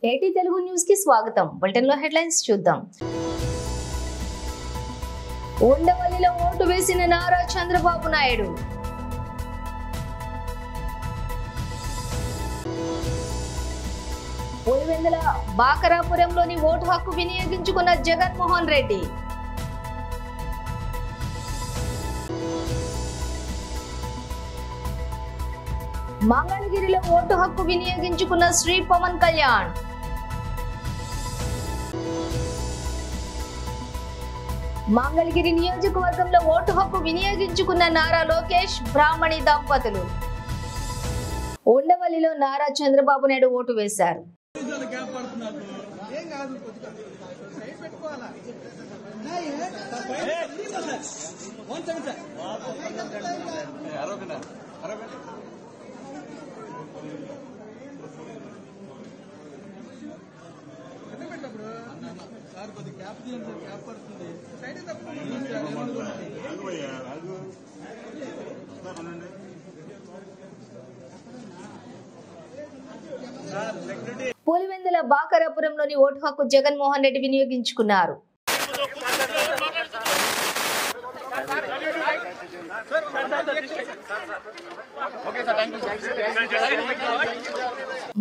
ఏటీ తెలుగు న్యూస్ కి స్వాగతం. బులెటిన్ లో హెడ్లైన్స్ చూద్దాం. ఉండవల్లిలో ఓటు వేసిన నారా చంద్రబాబు నాయుడు. పులివెందుల బాకరాపురంలోని ఓటు హక్కు వినియోగించుకున్న జగన్మోహన్ రెడ్డి. మంగళగిరిలో ఓటు హక్కు వినియోగించుకున్న శ్రీ పవన్ కళ్యాణ్. మంగళగిరి నియోజకవర్గంలో ఓటు హక్కు వినియోగించుకున్న నారా లోకేష్ బ్రాహ్మణి దంపతులు. ఉండవల్లిలో నారా చంద్రబాబు నాయుడు ఓటు వేశారు. పులివెందుల బాకరాపురంలోని ఓటు హక్కు జగన్మోహన్ రెడ్డి వినియోగించుకున్నారు.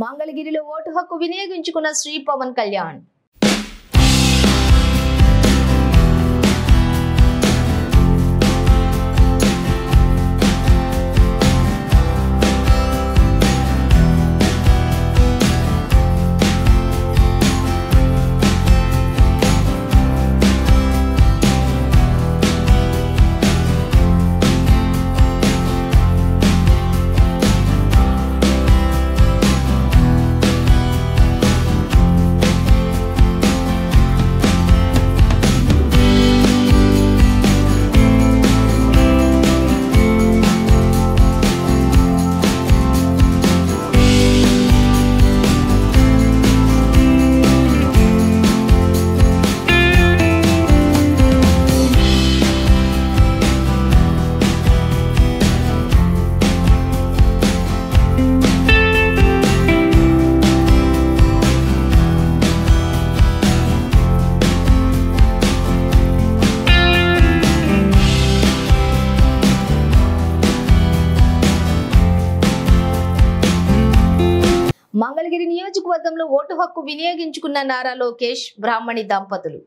మంగళగిరిలో ఓటు హక్కు వినియోగించుకున్న శ్రీ పవన్ కళ్యాణ్. మంగళగిరి నియోజకవర్గంలో ఓటు హక్కు వినియోగించుకున్న నారా లోకేష్ బ్రాహ్మణి దంపతులు.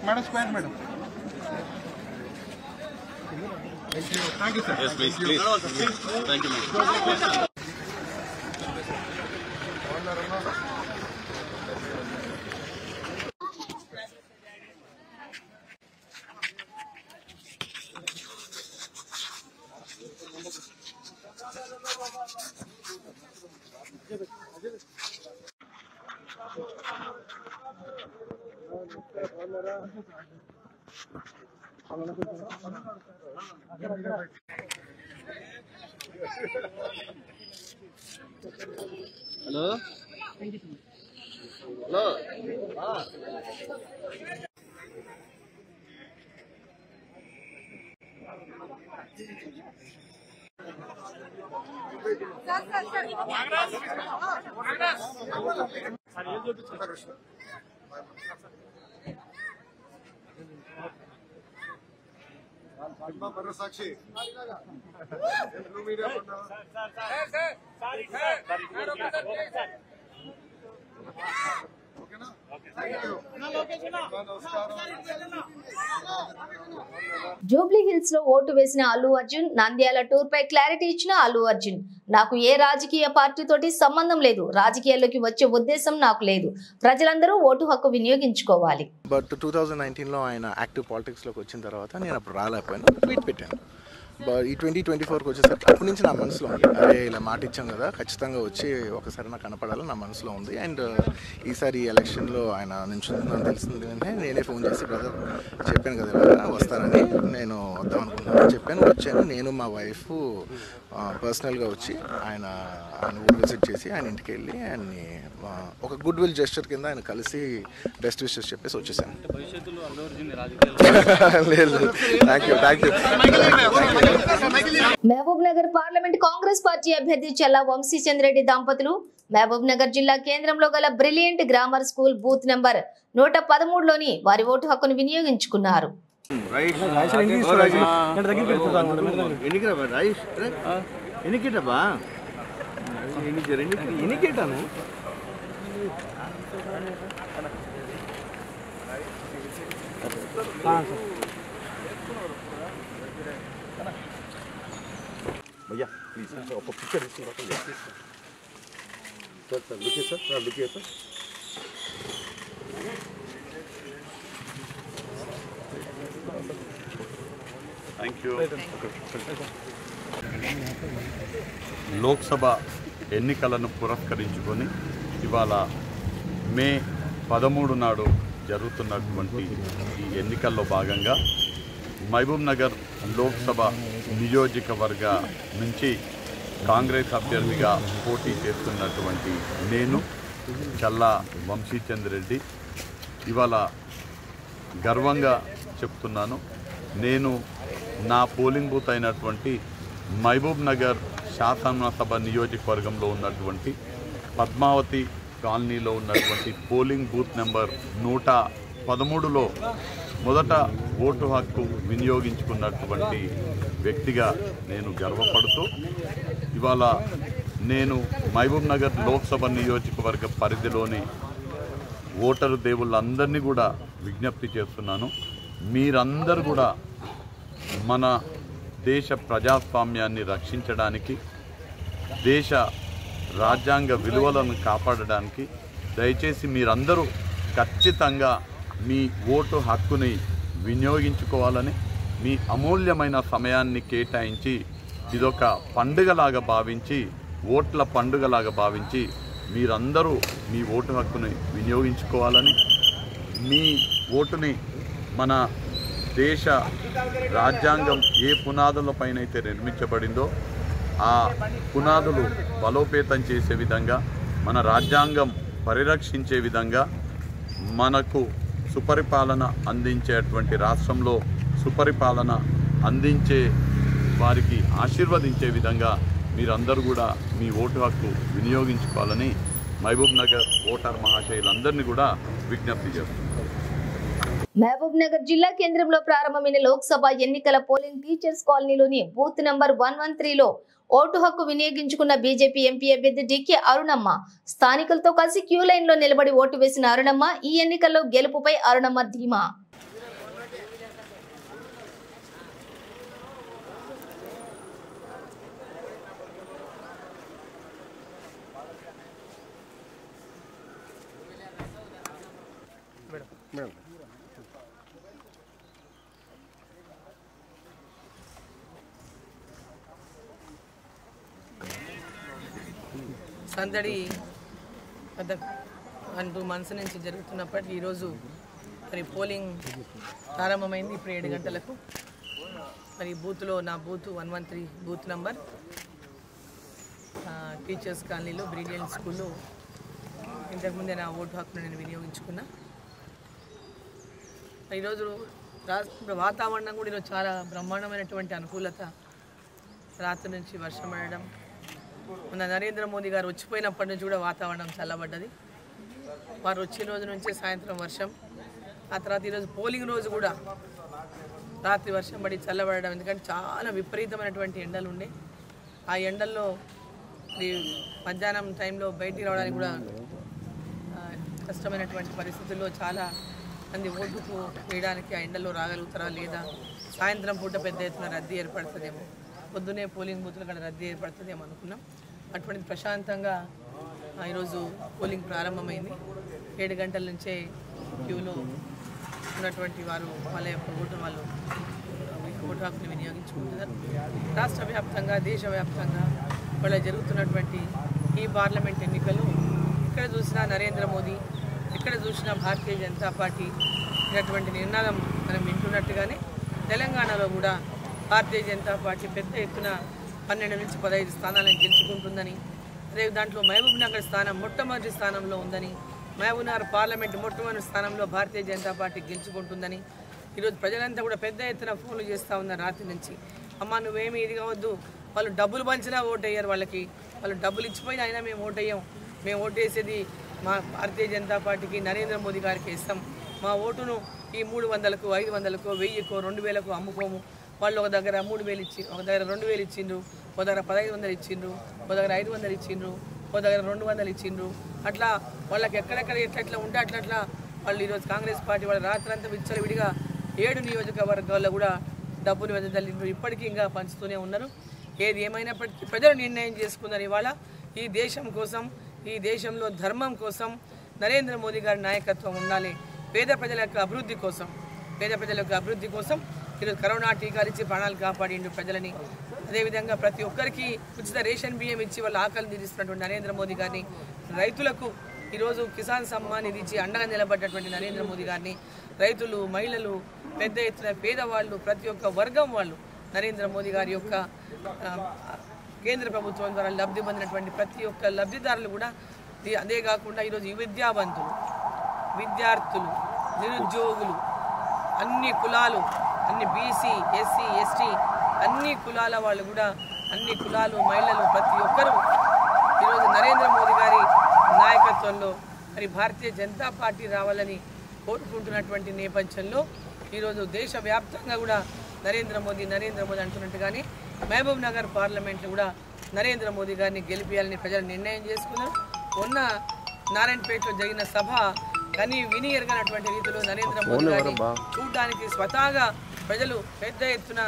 Madam, square, madam. Thank you, sir. Yes, please. Thank you, madam. Hello? Hello? Sakshi Jubilee hills లో ఓటు వేసిన అల్లు అర్జున్, నంద్యాల టూర్ పై క్లారిటీ ఇచ్చిన అల్లు అర్జున్. నాకు ఏ రాజకీయ పార్టీతోటి సంబంధం లేదు, రాజకీయాల్లోకి వచ్చే ఉద్దేశం నాకు లేదు, ప్రజలందరూ ఓటు హక్కు వినియోగించుకోవాలి. బట్ 2019లో ఆయన యాక్టివ్ పాలిటిక్స్లోకి వచ్చిన తర్వాత నేను అప్పుడు రాలేకపోయాను, ట్వీట్ పెట్టాను. బట్ ఈ 2024కి వచ్చేసరికి అప్పటి నుంచి నా మనసులో ఉంది, అరే ఇలా మాట ఇచ్చాం కదా, ఖచ్చితంగా వచ్చి ఒకసారి నాకు కనపడాలని నా మనసులో ఉంది. అండ్ ఈసారి ఎలక్షన్లో ఆయన నిల్చుంటుందని తెలిసింది వెంటనే నేనే ఫోన్ చేసి బ్రదర్ చెప్పాను కదా ఇలా వస్తానని, నేను వద్దాం అనుకుంటున్నాను చెప్పాను. వచ్చాను, నేను మా వైఫ్ పర్సనల్గా వచ్చి ఆయన ఊరు విజిట్ చేసి ఆయన ఇంటికి వెళ్ళి ఆయన్ని ఒక గుడ్ విల్ జెస్చర్ కింద ఆయన కలిసి బెస్ట్ విషెస్ చెప్పేసి వచ్చేసాను. లేదు, thank you. Mahabubnagar parliament Congress party అభ్యర్థి చల్లా వంశీచంద్రెడ్డి దంపతులు మహబూబ్ నగర్ జిల్లా కేంద్రంలో గల brilliant grammar school booth number 113లోని వారి ఓటు హక్కును వినియోగించుకున్నారు. भैया प्लीज सर पिक्चर सर लुकिए सर Thank you. లోక్సభ ఎన్నికలను పురస్కరించుకొని ఇవాళ మే 13 నాడు జరుగుతున్నటువంటి ఈ ఎన్నికల్లో భాగంగా మహబూబ్ నగర్ లోక్సభ నియోజకవర్గ నుంచి కాంగ్రెస్ అభ్యర్థిగా పోటీ చేస్తున్నటువంటి నేను చల్లా వంశీచంద్రెడ్డి ఇవాళ గర్వంగా చెప్తున్నాను, నేను నా పోలింగ్ బూత్ అయినటువంటి మహబూబ్ నగర్ శాసనసభ నియోజకవర్గంలో ఉన్నటువంటి పద్మావతి కాలనీలో ఉన్నటువంటి పోలింగ్ బూత్ నెంబర్ 113లో మొదట ఓటు హక్కు వినియోగించుకున్నటువంటి వ్యక్తిగా నేను గర్వపడుతూ ఇవాళ నేను మహబూబ్ నగర్ లోక్సభ నియోజకవర్గ పరిధిలోని ఓటరు దేవుళ్ళందరినీ కూడా విజ్ఞప్తి చేస్తున్నాను. మీరందరూ కూడా మన దేశ ప్రజాస్వామ్యాన్ని రక్షించడానికి, దేశ రాజ్యాంగ విలువలను కాపాడడానికి దయచేసి మీరందరూ ఖచ్చితంగా మీ ఓటు హక్కుని వినియోగించుకోవాలని, మీ అమూల్యమైన సమయాన్ని కేటాయించి ఇదొక పండుగలాగా భావించి, ఓట్ల పండుగలాగా భావించి మీరందరూ మీ ఓటు హక్కుని వినియోగించుకోవాలని, మీ ఓటుని మన దేశ రాజ్యాంగం ఏ పునాదులపైనైతే నిర్మించబడిందో ఆ పునాదులు బలోపేతం చేసే విధంగా, మన రాజ్యాంగం పరిరక్షించే విధంగా, మనకు సుపరిపాలన అందించేటువంటి రాష్ట్రంలో సుపరిపాలన అందించే వారికి ఆశీర్వదించే విధంగా మీరందరూ కూడా మీ ఓటు హక్కు వినియోగించుకోవాలని మహబూబ్ నగర్ ఓటర్ మహాశయులందరినీ కూడా విజ్ఞప్తి చేస్తున్నాం. మహబూబ్ నగర్ జిల్లా కేంద్రంలో ప్రారంభమైన లోక్సభ ఎన్నికల పోలింగ్ టీచర్స్ కాలనీలోని బూత్ నంబర్ 113లో ఓటు హక్కు వినియోగించుకున్న బీజేపీ ఎంపీ అభ్యర్థి డికే అరుణమ్మ స్థానికులతో కలిసి క్యూ లైన్ లో నిలబడి ఓటు వేసిన అరుణమ్మ ఈ ఎన్నికల్లో గెలుపుపై అరుణమ్మ ధీమా. సందడి పెద్ద 2 months నుంచి జరుగుతున్నప్పటికీ ఈరోజు మరి పోలింగ్ ప్రారంభమైంది. ఇప్పుడు 7 గంటలకు మరి బూత్లో నా బూత్ 113 బూత్ నంబర్ టీచర్స్ కాలనీలో బ్రిలియంట్ స్కూల్లో ఇంతకుముందే నా ఓటు హక్కును నేను వినియోగించుకున్నా. ఈరోజు వాతావరణం కూడా ఈరోజు చాలా బ్రహ్మాండమైనటువంటి అనుకూలత. రాత్రి నుంచి వర్షం పడడం, మన నరేంద్ర మోదీ గారు వచ్చిపోయినప్పటి నుంచి కూడా వాతావరణం చల్లబడ్డది. వారు వచ్చిన రోజు నుంచే సాయంత్రం వర్షం, ఆ తర్వాత ఈరోజు పోలింగ్ రోజు కూడా రాత్రి వర్షం పడి చల్లబడడం. ఎందుకంటే చాలా విపరీతమైనటువంటి ఎండలు ఉండే. ఆ ఎండల్లో మధ్యాహ్నం టైంలో బయటికి రావడానికి కూడా కష్టమైనటువంటి పరిస్థితుల్లో చాలా మంది ఓటుకు వేయడానికి ఆ ఎండల్లో రాగలుగుతారా లేదా, సాయంత్రం పూట పెద్ద ఎత్తున రద్దీ ఏర్పడుతుందేమో, పొద్దునే పోలింగ్ బూత్లు కూడా రద్దీ ఏర్పడుతుందేమో అనుకున్నాం. అటువంటి ప్రశాంతంగా ఈరోజు పోలింగ్ ప్రారంభమైంది. 7 గంటల నుంచే క్యూలో ఉన్నటువంటి వారు వాళ్ళ యొక్క ఓటు హక్కుని వినియోగించుకుంటున్నారు. రాష్ట్ర వ్యాప్తంగా దేశవ్యాప్తంగా వాళ్ళ జరుగుతున్నటువంటి ఈ పార్లమెంట్ ఎన్నికలు ఎక్కడ చూసినా నరేంద్ర మోదీ, ఎక్కడ చూసినా భారతీయ జనతా పార్టీ ఇటువంటి నినాదం మనం వింటున్నట్టుగానే తెలంగాణలో కూడా భారతీయ జనతా పార్టీ పెద్ద ఎత్తున 12 నుంచి 15 స్థానాలను గెలుచుకుంటుందని, అదే దాంట్లో మహబూబ్ నగర్ స్థానం మొట్టమొదటి స్థానంలో ఉందని, మహబూబ్ నగర్ పార్లమెంట్ మొట్టమొదటి స్థానంలో భారతీయ జనతా పార్టీ గెలుచుకుంటుందని ఈరోజు ప్రజలంతా కూడా పెద్ద ఎత్తున ఫోన్లు చేస్తూ ఉన్నారు రాత్రి నుంచి. అమ్మ నువ్వేమి ఇది కావద్దు, వాళ్ళు డబ్బులు పంచినా ఓటు వేయరు, వాళ్ళు డబ్బులు ఇచ్చిపోయినా అయినా మేము ఓటు వేయం, మేము ఓటు వేసేది మా భారతీయ జనతా పార్టీకి నరేంద్ర మోదీ గారికి ఇస్తాం, మా ఓటును ఈ 300కు 500కు 1000కు 2000కు అమ్ముకోము. వాళ్ళు ఒక దగ్గర 3000 ఇచ్చి, ఒక దగ్గర 2000 ఇచ్చిండ్రు, ఒక దగ్గర 1500 ఇచ్చిండ్రు, ఒక దగ్గర 500 ఇచ్చిండ్రు, ఒక దగ్గర 200 ఇచ్చిండ్రు. అట్లా వాళ్ళకి ఎక్కడెక్కడ ఎట్లా ఉంటే అట్లా వాళ్ళు ఈరోజు కాంగ్రెస్ పార్టీ వాళ్ళు రాత్రంతా విచ్చలవిడిగా 7 నియోజకవర్గాల్లో కూడా డబ్బులు వెదజల్లిండ్రు. ఇప్పటికీ ఇంకా పంచుతూనే ఉన్నారు. ఏది ఏమైనప్పటికీ ప్రజలు నిర్ణయం చేసుకున్నారు. ఇవాళ ఈ దేశం కోసం, ఈ దేశంలో ధర్మం కోసం నరేంద్ర మోదీ గారి నాయకత్వం ఉండాలి. పేద ప్రజల యొక్క అభివృద్ధి కోసం ఈరోజు కరోనా టీకాలు ఇచ్చి ప్రాణాలు కాపాడిండు ప్రజలని. అదేవిధంగా ప్రతి ఒక్కరికి ఉచిత రేషన్ బియ్యం ఇచ్చి వాళ్ళ ఆకలిని తీరుస్తున్నటువంటి నరేంద్ర మోదీ గారిని, రైతులకు ఈరోజు కిసాన్ సమ్మాన్ నిధి ఇచ్చి అండగా నిలబడ్డటువంటి నరేంద్ర మోదీ గారిని, రైతులు, మహిళలు, పెద్ద ఎత్తున పేదవాళ్ళు, ప్రతి ఒక్క వర్గం వాళ్ళు నరేంద్ర మోదీ గారి యొక్క కేంద్ర ప్రభుత్వం ద్వారా లబ్ధి పొందినటువంటి ప్రతి ఒక్క లబ్ధిదారులు కూడా, అదే కాకుండా ఈరోజు విద్యావంతులు, విద్యార్థులు, నిరుద్యోగులు, అన్ని కులాలు, అన్ని బీసీ, ఎస్సీ, ఎస్టీ అన్ని కులాల వాళ్ళు కూడా, అన్ని కులాలు, మహిళలు ప్రతి ఒక్కరూ ఈరోజు నరేంద్ర మోదీ గారి నాయకత్వంలో మరి భారతీయ జనతా పార్టీ రావాలని కోరుకుంటున్నటువంటి నేపథ్యంలో ఈరోజు దేశవ్యాప్తంగా కూడా నరేంద్ర మోదీ అంటున్నట్టుగానే మహబూబ్ నగర్ పార్లమెంట్లో కూడా నరేంద్ర మోదీ గారిని గెలిపించాలని ప్రజలు నిర్ణయం చేసుకున్నారు. మొన్న నారాయణపేటలో జరిగిన సభ కానీ విని ఎరగనటువంటి రీతిలో నరేంద్ర మోదీ గారిని చూడడానికి స్వతహాగా ప్రజలు పెద్ద ఎత్తున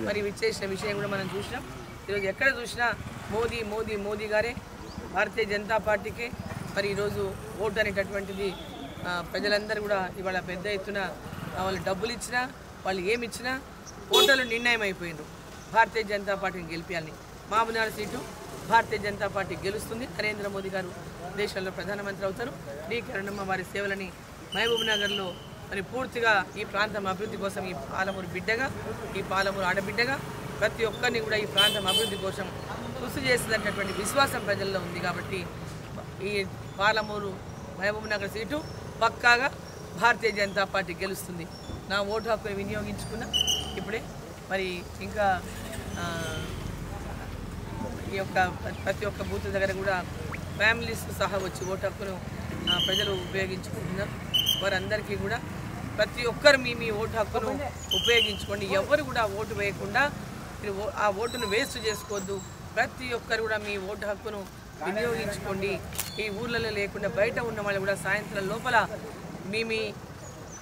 మరి విచ్చేసిన విషయం కూడా మనం చూసినాం. ఈరోజు ఎక్కడ చూసినా మోదీ గారే, భారతీయ జనతా పార్టీకే మరి ఈరోజు ఓటు అనేటటువంటిది ప్రజలందరూ కూడా ఇవాళ పెద్ద ఎత్తున వాళ్ళు డబ్బులు ఇచ్చినా, వాళ్ళు ఏమి ఇచ్చినా ఓటర్లు నిర్ణయం అయిపోయినారు భారతీయ జనతా పార్టీని గెలిపించాలని. మహబూబ్నగర్ సీటు భారతీయ జనతా పార్టీ గెలుస్తుంది. నరేంద్ర మోదీ గారు దేశంలో ప్రధానమంత్రి అవుతారు. డీకే అరుణమ్మ వారి సేవలని మహబూబ్ నగర్లో మరి పూర్తిగా ఈ ప్రాంతం అభివృద్ధి కోసం, ఈ పాలమూరు బిడ్డగా, ఈ పాలమూరు ఆడబిడ్డగా ప్రతి ఒక్కరిని కూడా ఈ ప్రాంతం అభివృద్ధి కోసం కృషి చేసేటటువంటి విశ్వాసం ప్రజల్లో ఉంది. కాబట్టి ఈ పాలమూరు మహబూబ్ నగర్ సీటు పక్కాగా భారతీయ జనతా పార్టీ గెలుస్తుంది. నా ఓటు హక్కుని వినియోగించుకున్నా ఇప్పుడే. మరి ఇంకా ఈ యొక్క ప్రతి ఒక్క బూత్ దగ్గర కూడా ఫ్యామిలీస్ సహా వచ్చి ఓటు హక్కును ప్రజలు ఉపయోగించుకుంటున్నారు. వారందరికీ కూడా ప్రతి ఒక్కరు మీ ఓటు హక్కును ఉపయోగించుకోండి. ఎవరు కూడా ఓటు వేయకుండా మీరు ఆ ఓటును వేస్ట్ చేసుకోవద్దు. ప్రతి ఒక్కరు కూడా మీ ఓటు హక్కును వినియోగించుకోండి. ఈ ఊర్లలో లేకుండా బయట ఉన్న వాళ్ళు కూడా సాయంత్రం లోపల మీ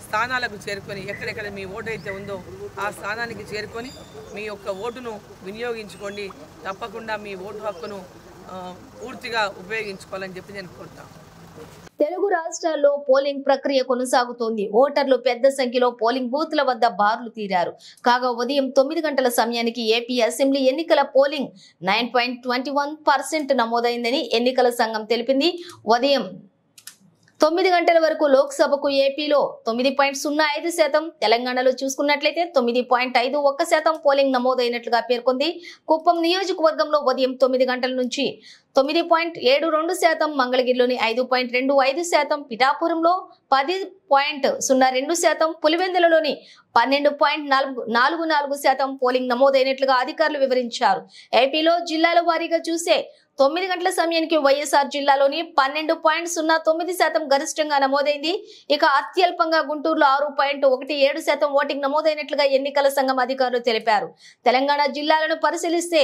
స్థానాలకు చేరుకొని ఎక్కడెక్కడ మీ ఓటు అయితే ఉందో ఆ స్థానానికి చేరుకొని మీ యొక్క ఓటును వినియోగించుకోండి. తప్పకుండా మీ ఓటు హక్కును పూర్తిగా ఉపయోగించుకోవాలని చెప్పి నేను కోరుతాను. తెలుగు రాష్ట్రాల్లో పోలింగ్ ప్రక్రియ కొనసాగుతోంది. ఓటర్లు పెద్ద సంఖ్యలో పోలింగ్ బూత్ల వద్ద బార్లు తీరారు. కాగా ఉదయం 9 గంటల సమయానికి ఏపీ అసెంబ్లీ ఎన్నికల పోలింగ్ 9.21% నమోదైందని ఎన్నికల సంఘం తెలిపింది. ఉదయం 9 గంటల వరకు లోక్సభకు ఏపీలో 9.05%, తెలంగాణలో చూసుకున్నట్లయితే 9.51% పోలింగ్ నమోదైనట్లుగా పేర్కొంది. కుప్పం నియోజకవర్గంలో ఉదయం 9 గంటల నుంచి 9.72%, మంగళగిరిలోని 5.25%, పిఠాపురంలో 10.02%, పులివెందులలోని 12.44% పోలింగ్ నమోదైనట్లుగా అధికారులు వివరించారు. ఏపీలో జిల్లాల వారీగా చూసే 9 గంటల సమయానికి వైఎస్ఆర్ జిల్లాలోని 12.09% గరిష్టంగా నమోదైంది. ఇక అత్యల్పంగా గుంటూరులో 6.17% ఓటింగ్ నమోదైనట్లుగా ఎన్నికల సంఘం అధికారులు తెలిపారు. తెలంగాణ జిల్లాలను పరిశీలిస్తే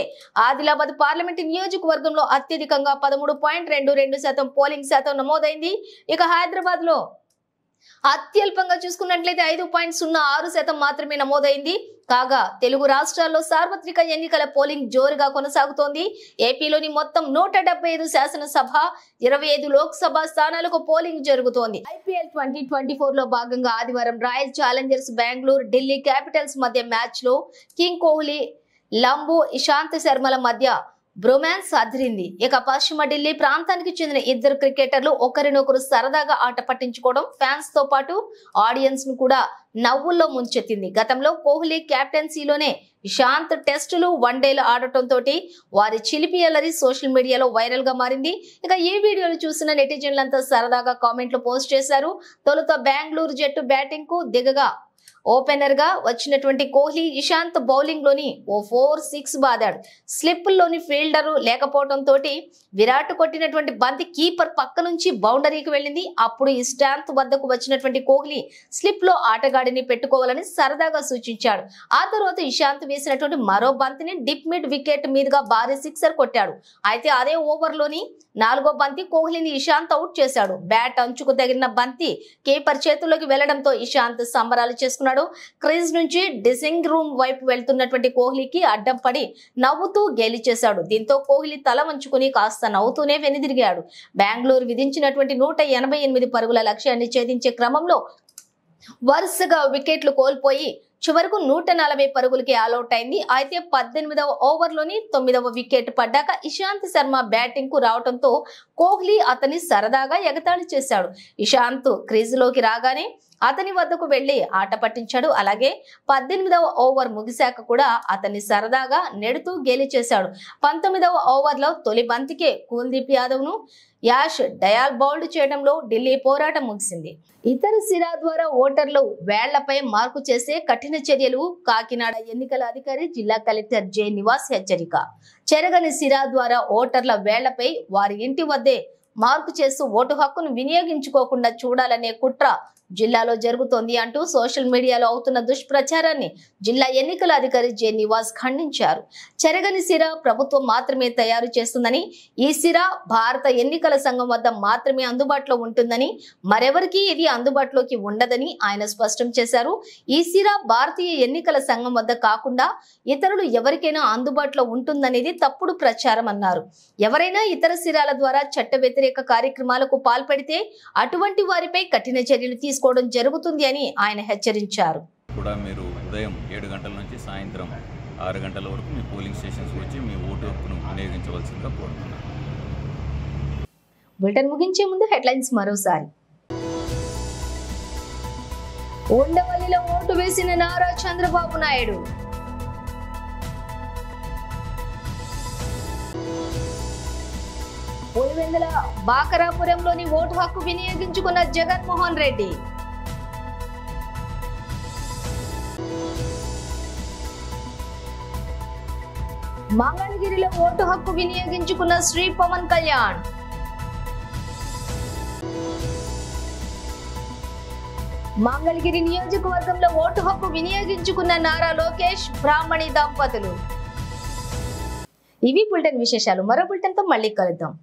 ఆదిలాబాద్ పార్లమెంటు నియోజకవర్గంలో అత్యధికంగా 13.22% పోలింగ్ శాతం నమోదైంది. ఇక హైదరాబాద్ లో అత్యల్పంగా చూసుకున్నట్లయితే 5.06% మాత్రమే నమోదైంది. కాగా తెలుగు రాష్ట్రాల్లో సార్వత్రిక ఎన్నికల పోలింగ్ జోరుగా కొనసాగుతోంది. ఏపీలోని మొత్తం 175 శాసనసభ, 25 లోక్సభ స్థానాలకు పోలింగ్ జరుగుతోంది. ఐపీఎల్ 2024 లో భాగంగా ఆదివారం royal Challengers Bengaluru, Delhi Capitals మధ్య మ్యాచ్ లో కింగ్ కోహ్లీ, లంబు ఇషాంత్ శర్మల మధ్య బ్రొమాన్స్ అదిరింది. ఇక పశ్చిమ ఢిల్లీ ప్రాంతానికి చెందిన ఇద్దరు క్రికెటర్లు ఒకరినొకరు సరదాగా ఆట పట్టించుకోవడం ఫ్యాన్స్ తో పాటు ఆడియన్స్ ను కూడా నవ్వుల్లో ముంచెత్తింది. గతంలో కోహ్లీ కెప్టెన్సీలోనే ఇషాంత్ టెస్టులు, వన్డేలు ఆడటంతో వారి చిలిపి అల్లరి సోషల్ మీడియాలో వైరల్ గా మారింది. ఇక ఈ వీడియోలు చూసిన నెటిజన్లంతా సరదాగా కామెంట్లు పోస్ట్ చేశారు. తొలుత బెంగళూరు జట్టు బ్యాటింగ్ కు దిగగా ఓపెనర్ గా వచ్చినటువంటి కోహ్లీ ఇషాంత్ బౌలింగ్ లోని ఓ 4-6 బాదాడు. స్లిప్ లోని ఫీల్డర్ లేకపోవడంతో విరాట్ కొట్టినటువంటి బంతి కీపర్ పక్క నుంచి బౌండరీకి వెళ్ళింది. అప్పుడు ఇషాంత్ వద్దకు వచ్చినటువంటి కోహ్లీ స్లిప్ లో ఆటగాడిని పెట్టుకోవాలని సరదాగా సూచించాడు. ఆ తర్వాత ఇషాంత్ వేసినటువంటి మరో బంతిని డిప్ మిడ్ వికెట్ మీదుగా భారీ సిక్సర్ కొట్టాడు. అయితే అదే ఓవర్ లోని 4వ బంతి కోహ్లీని ఇషాంత్ అవుట్ చేశాడు. బ్యాట్ అంచుకు తగిలిన బంతి కీపర్ చేతుల్లోకి వెళ్లడంతో ఇషాంత్ సంబరాలు చేసుకున్నాడు. క్రీజ్ నుంచి డ్రెస్సింగ్ రూమ్ వైపు వెళ్తున్నటువంటి కోహ్లీకి అడ్డం పడి నవ్వుతూ గెలిచేశాడు. దీంతో కోహ్లీ తల వంచుకుని కాస్త నవ్వుతూనే వెనుదిరిగాడు. బెంగళూరు విధించినటువంటి 188 పరుగుల లక్ష్యాన్ని ఛేదించే క్రమంలో వరుసగా వికెట్లు కోల్పోయి చివరకు 140 పరుగులకి ఆల్అౌట్ అయింది. అయితే 18వ ఓవర్లోని 9వ వికెట్ పడ్డాక ఇషాంత్ శర్మ బ్యాటింగ్ కు రావడంతో కోహ్లీ అతన్ని సరదాగా ఎగతాళి చేశాడు. ఇషాంత్ క్రీజులోకి రాగానే అతని వద్దకు వెళ్లి ఆట పట్టించాడు. అలాగే 18వ ఓవర్ ముగిశాక కూడా అతన్ని సరదాగా నెడుతూ గేలి చేశాడు. 19వ ఓవర్లో తొలి బంతికే కుల్దీప్ యాదవ్ ను యాష్ డయాల్ బౌల్డ్ చేయడంలో ఢిల్లీ పోరాటం ముగిసింది. ఇతర సిరా ద్వారా ఓటర్లు వేళ్లపై మార్కు చేసే కఠిన చర్యలు. కాకినాడ ఎన్నికల అధికారి జిల్లా కలెక్టర్ జె నివాస్ హెచ్చరిక. చెరగని సిరా ద్వారా ఓటర్ల వేళ్లపై వారి ఇంటి వద్దే మార్కు చేస్తూ ఓటు హక్కును వినియోగించుకోకుండా చూడాలనే కుట్ర జిల్లాలో జరుగుతోంది అంటూ సోషల్ మీడియాలో అవుతున్న దుష్ప్రచారాన్ని జిల్లా ఎన్నికల అధికారి జె నివాస్ ఖండించారు. చెరగని సిరా ప్రభుత్వం మాత్రమే తయారు చేస్తుందని, ఈ సిరా భారత ఎన్నికల సంఘం వద్ద మాత్రమే అందుబాటులో ఉంటుందని, మరెవరికీ ఇది అందుబాటులోకి ఉండదని ఆయన స్పష్టం చేశారు. ఈ సిరా భారతీయ ఎన్నికల సంఘం వద్ద కాకుండా ఇతరులు ఎవరికైనా అందుబాటులో ఉంటుందనేది తప్పుడు ప్రచారం అన్నారు. ఎవరైనా ఇతర సిరాల ద్వారా చట్ట వ్యతిరేక కార్యక్రమాలకు పాల్పడితే అటువంటి వారిపై కఠిన చర్యలు తీసుకోవడం జరుగుతుంది అని ఆయన హెచ్చరించారు. కూడా మీరు ఉదయం 7 గంటల నుంచి సాయంత్రం 6 గంటల వరకు మీ పోలింగ్ స్టేషన్స్ వచ్చి మీ ఓటు హక్కును వినియోగించవలసిందిగా కోరుతున్నాను. బులెటిన్ ముగించే ముందు హెడ్లైన్స్ మరోసారి. ఉండవల్లిలో ఓటు వేసిన నారా చంద్రబాబు నాయుడు. పులివెందుల బాకరాపురంలోని ఓటు హక్కు వినియోగించుకున్న జగన్మోహన్ రెడ్డి. మంగళగిరిలో ఓటు హక్కు వినియోగించుకున్న శ్రీ పవన్ కళ్యాణ్. మంగళగిరి నియోజకవర్గంలో ఓటు హక్కు వినియోగించుకున్న నారా లోకేష్ బ్రాహ్మణి దంపతులు. ఇవి బులెటిన్ విశేషాలు. మరో బులెటిన్తో మళ్ళీ కలుద్దాం.